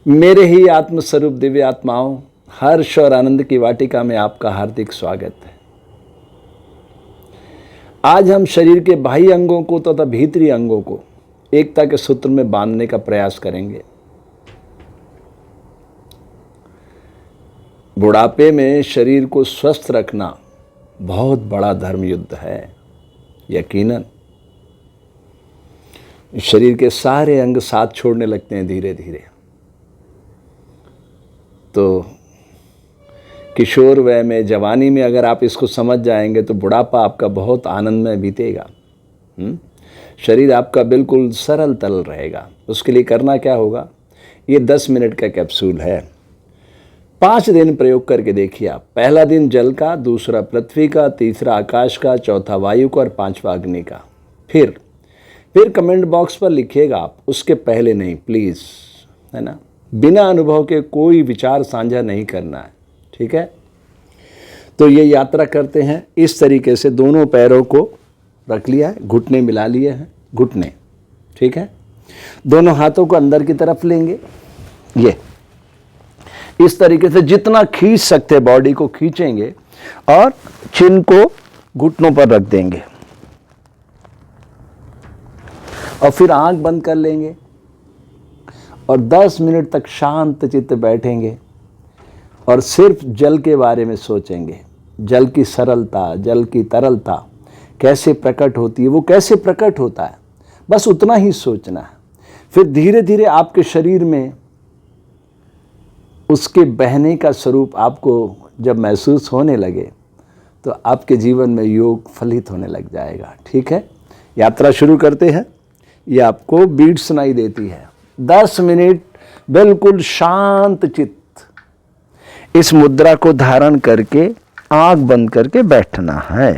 मेरे ही आत्मस्वरूप दिव्य आत्माओं, हर्ष और आनंद की वाटिका में आपका हार्दिक स्वागत है। आज हम शरीर के बाह्य अंगों को तथा भीतरी अंगों को एकता के सूत्र में बांधने का प्रयास करेंगे। बुढ़ापे में शरीर को स्वस्थ रखना बहुत बड़ा धर्म युद्ध है। यकीनन शरीर के सारे अंग साथ छोड़ने लगते हैं धीरे धीरे। तो किशोर वय में, जवानी में अगर आप इसको समझ जाएंगे तो बुढ़ापा आपका बहुत आनंद में बीतेगा। शरीर आपका बिल्कुल सरल तरल रहेगा। उसके लिए करना क्या होगा? ये 10 मिनट का कैप्सूल है। 5 दिन प्रयोग करके देखिए आप। पहला दिन जल का, दूसरा पृथ्वी का, तीसरा आकाश का, चौथा वायु का और 5वां अग्नि का। फिर कमेंट बॉक्स पर लिखिएगा आप, उसके पहले नहीं प्लीज़, है ना। बिना अनुभव के कोई विचार साझा नहीं करना है, ठीक है। तो ये यात्रा करते हैं इस तरीके से। दोनों पैरों को रख लिया है, घुटने मिला लिए हैं, घुटने, ठीक है। दोनों हाथों को अंदर की तरफ लेंगे, ये इस तरीके से जितना खींच सकते बॉडी को खींचेंगे और चिन को घुटनों पर रख देंगे और फिर आंख बंद कर लेंगे और 10 मिनट तक शांत चित्त बैठेंगे और सिर्फ जल के बारे में सोचेंगे। जल की सरलता, जल की तरलता कैसे प्रकट होती है, वो कैसे प्रकट होता है, बस उतना ही सोचना है। फिर धीरे धीरे आपके शरीर में उसके बहने का स्वरूप आपको जब महसूस होने लगे तो आपके जीवन में योग फलित होने लग जाएगा, ठीक है। यात्रा शुरू करते हैं। ये आपको बीट सुनाई देती है। 10 मिनट बिल्कुल शांत चित्त इस मुद्रा को धारण करके आंख बंद करके बैठना है।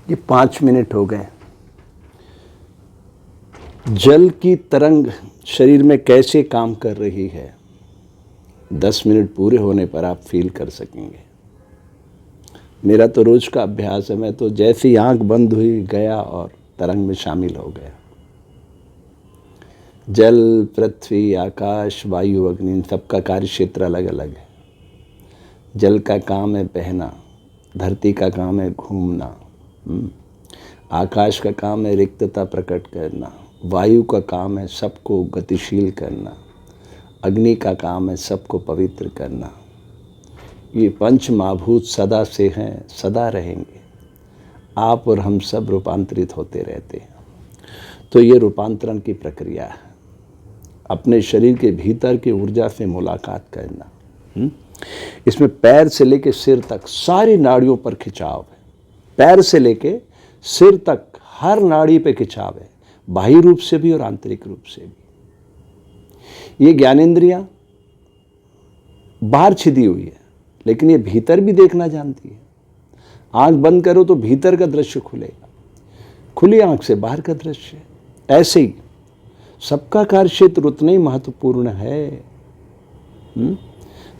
ये 5 मिनट हो गए। जल की तरंग शरीर में कैसे काम कर रही है 10 मिनट पूरे होने पर आप फील कर सकेंगे। मेरा तो रोज का अभ्यास है, मैं तो जैसी आंख बंद हुई गया और तरंग में शामिल हो गया। जल, पृथ्वी, आकाश, वायु, अग्नि, इन सबका कार्य क्षेत्र अलग अलग है। जल का काम है बहना, धरती का काम है घूमना, आकाश का काम है रिक्तता प्रकट करना, वायु का काम है सबको गतिशील करना, अग्नि का काम है सबको पवित्र करना। ये पंच महाभूत सदा से हैं, सदा रहेंगे। आप और हम सब रूपांतरित होते रहते हैं। तो ये रूपांतरण की प्रक्रिया है। अपने शरीर के भीतर की ऊर्जा से मुलाकात करना। इसमें पैर से लेके सिर तक सारी नाड़ियों पर खिंचाव है। पैर से लेके सिर तक हर नाड़ी पे खिंचाव है, बाह्य रूप से भी और आंतरिक रूप से भी। ये ज्ञानेंद्रियां बाहर छिदी हुई है, लेकिन ये भीतर भी देखना जानती है। आंख बंद करो तो भीतर का दृश्य खुलेगा, खुली आंख से बाहर का दृश्य। ऐसे ही सबका कार्य क्षेत्र उतना ही महत्वपूर्ण है।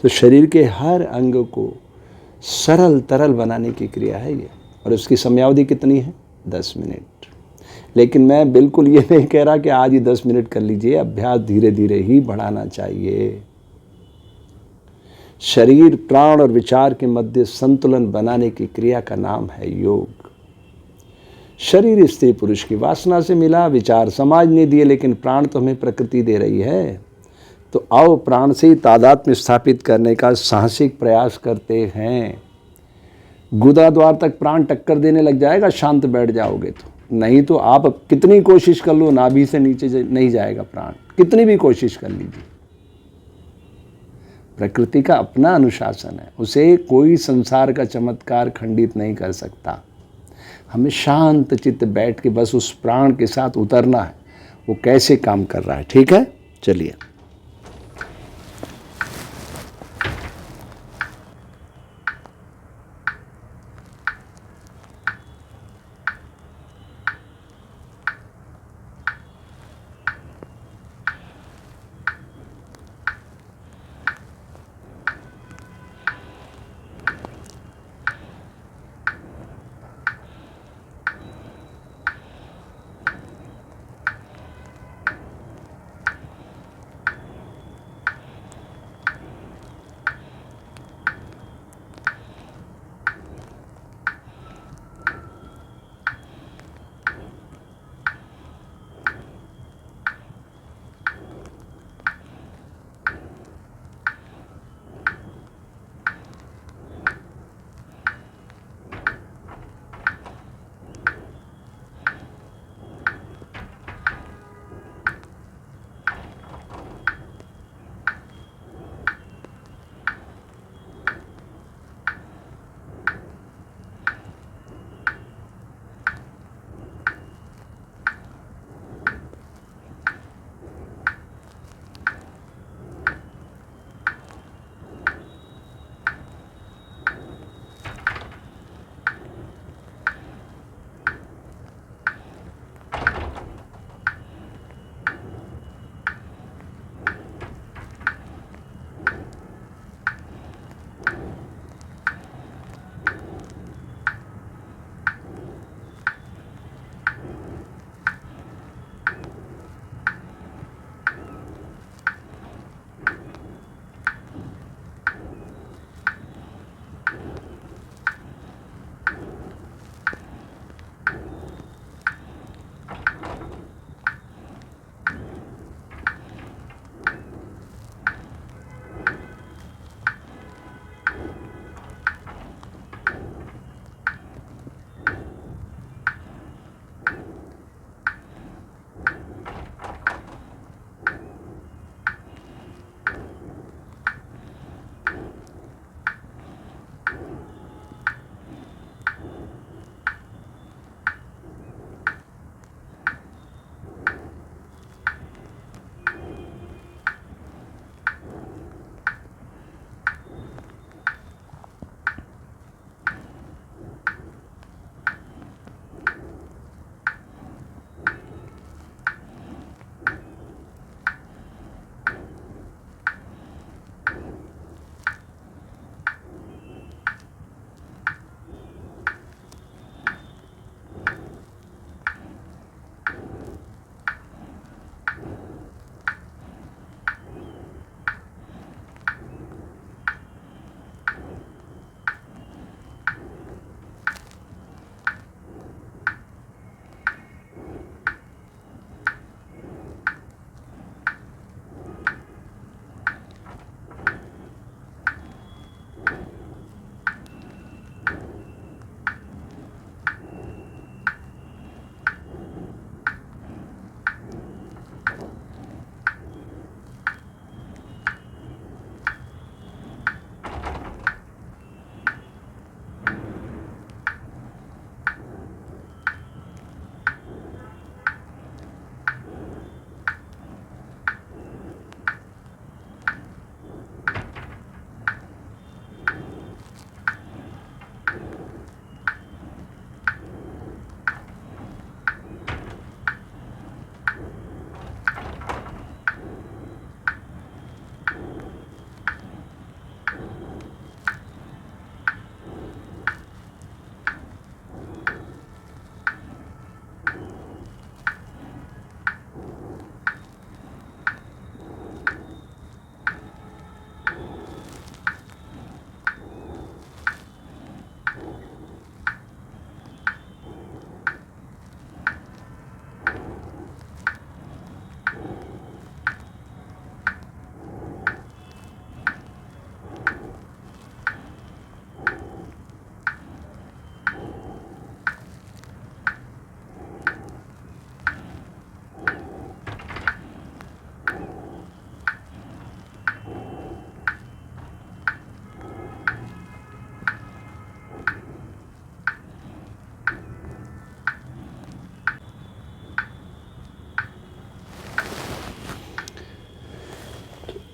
तो शरीर के हर अंग को सरल तरल बनाने की क्रिया है ये, और उसकी समयावधि कितनी है? 10 मिनट। लेकिन मैं बिल्कुल ये नहीं कह रहा कि आज ही 10 मिनट कर लीजिए, अभ्यास धीरे धीरे ही बढ़ाना चाहिए। शरीर, प्राण और विचार के मध्य संतुलन बनाने की क्रिया का नाम है योग। शरीर स्त्री पुरुष की वासना से मिला, विचार समाज ने दिए, लेकिन प्राण तो हमें प्रकृति दे रही है। तो आओ प्राण से ही तादात्म्य स्थापित करने का साहसिक प्रयास करते हैं। गुदा द्वार तक प्राण टक्कर देने लग जाएगा शांत बैठ जाओगे तो, नहीं तो आप कितनी कोशिश कर लो नाभि से नीचे नहीं जाएगा प्राण, कितनी भी कोशिश कर लीजिए। प्रकृति का अपना अनुशासन है, उसे कोई संसार का चमत्कार खंडित नहीं कर सकता। हमें शांत चित्त बैठ के बस उस प्राण के साथ उतरना है, वो कैसे काम कर रहा है। ठीक है, चलिए।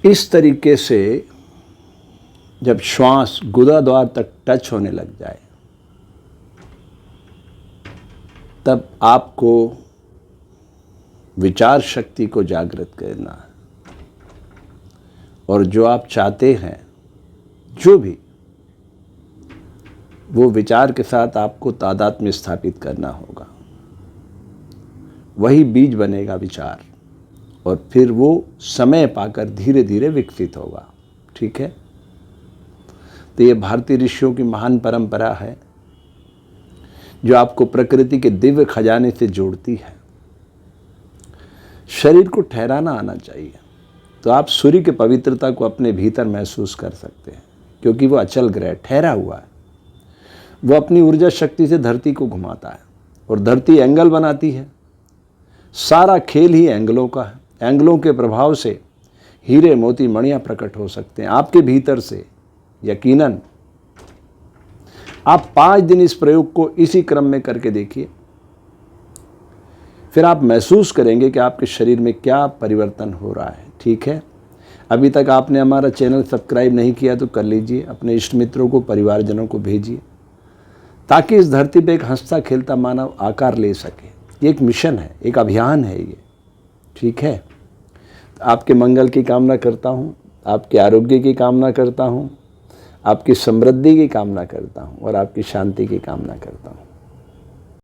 इस तरीके से जब श्वास गुदाद्वार तक टच होने लग जाए तब आपको विचार शक्ति को जागृत करना है और जो आप चाहते हैं, जो भी, वो विचार के साथ आपको तादात्म्य स्थापित करना होगा। वही बीज बनेगा विचार और फिर वो समय पाकर धीरे धीरे विकसित होगा। ठीक है। तो ये भारतीय ऋषियों की महान परंपरा है जो आपको प्रकृति के दिव्य खजाने से जोड़ती है। शरीर को ठहराना आना चाहिए तो आप सूर्य की पवित्रता को अपने भीतर महसूस कर सकते हैं, क्योंकि वो अचल ग्रह ठहरा हुआ है। वो अपनी ऊर्जा शक्ति से धरती को घुमाता है और धरती एंगल बनाती है। सारा खेल ही एंगलों का है। एंगलों के प्रभाव से हीरे मोती मणियाँ प्रकट हो सकते हैं आपके भीतर से। यकीनन आप 5 दिन इस प्रयोग को इसी क्रम में करके देखिए, फिर आप महसूस करेंगे कि आपके शरीर में क्या परिवर्तन हो रहा है। ठीक है। अभी तक आपने हमारा चैनल सब्सक्राइब नहीं किया तो कर लीजिए, अपने इष्ट मित्रों को, परिवारजनों को भेजिए, ताकि इस धरती पे एक हंसता खेलता मानव आकार ले सके। ये एक मिशन है, एक अभियान है ये। ठीक है। तो आपके मंगल की कामना करता हूँ, आपके आरोग्य की कामना करता हूँ, आपकी समृद्धि की कामना करता हूँ और आपकी शांति की कामना करता हूँ।